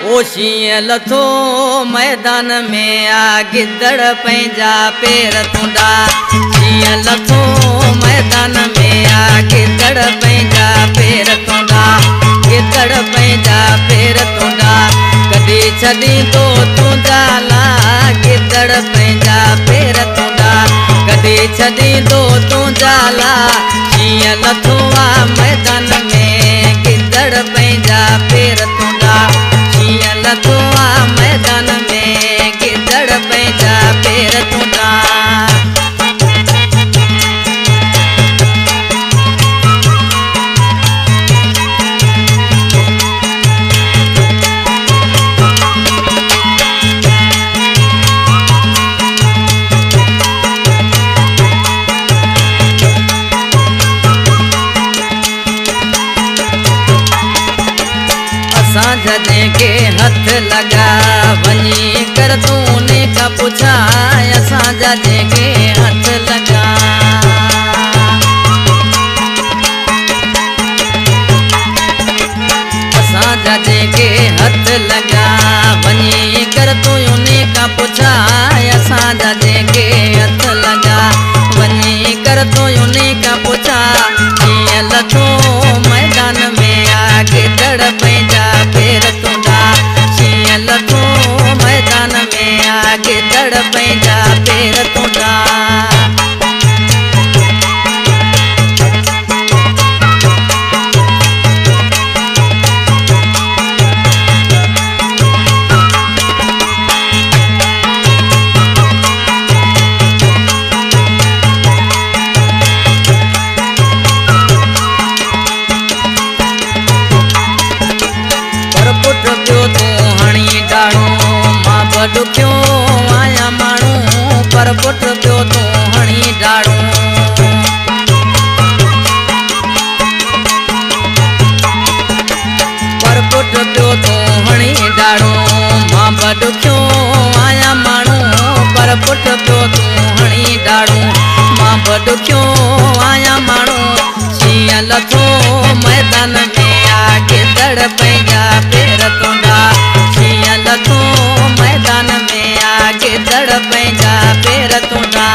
ओशीअ लथो मैदान में आ गिदड़ पंहिंजा पेर तुंडा। शीअं लथो मैदान में आ गिदड़ पंहिंजा पेर तुंडा। गिदड़ पंहिंजा पेर तुंडा। कॾहिं छॾींदो तूं जाला गिदड़ पंहिंजा पेर तुंडा। कॾहिं छॾींदो तूं जाला। शीअं लथो आ मैदान में गिदड़ पंहिंजा पेर तुंडा। शीअं लथो आ मैदान में गिदड़ पंहिंजा पेर तुंडा। असां जंहिंखे हथ लॻा वञी कर तूं उन खां पुछा। असां जंहिंखे हथ लॻा। असां जंहिंखे हथ लॻा वञी कर तूं उन खां पुछा। असां जंहिंखे हथ लॻा वञी कर तूं उन खां पुछा। शीअं लथो मैदान में आ गिदड़ पंहिंजा पेर तुंडा। शीअं लथो मैदान में आ गिदड़ पंहिंजा पेर तुंडा। ॾुखियो आया माण्हू पर पुट पियो तूं हणी डाड़ू। पर पुट पियो तूं हणी डाड़ू। मां बि ॾुखियो आया माण्हू पर पुट पियो तूं हणी डाड़ू। मां बि ॾुखियो आया माण्हू। शीअं लथो मैदान में आ गिदड़ पंहिंजा पेर तुंडा। शीअं लथो मैदान में आ गिदड़ पंहिंजा पेर तुंडा।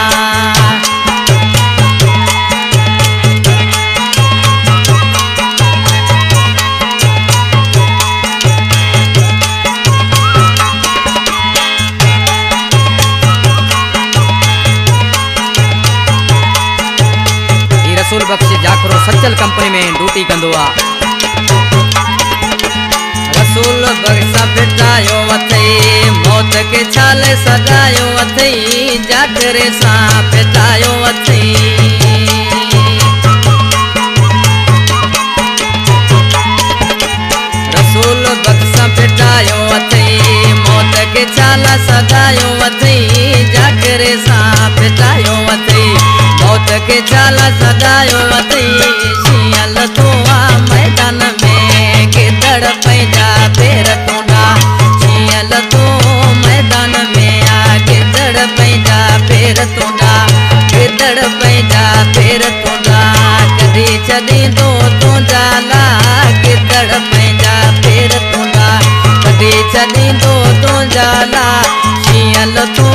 रसूल बख्श जाखरो सचल कंपनी में ड्यूटी कंदो आहे। रसूल बख्श बिठायो अथई मौत के छाले सजायो अथई। जाखरे सां बिठायो अथई। रसूल बख्श बिठायो अथई मौत के छाला सजायो अथई। जाखरे सां बिठायो अथई मौत के छाला सजायो अथई। शीअं लथो आ मैदान में गिदड़ पंहिंजा पेर तुंडा। शीअं लथो मैदान में आ गिदड़ पंहिंजा पेर तुंडा। गिदड़ पंहिंजा पेर तुंडा। कॾहिं छॾींदो तूं जाला गिदड़ पंहिंजा पेर तुंडा। कॾहिं छॾींदो तूं जाला। शीअं लथो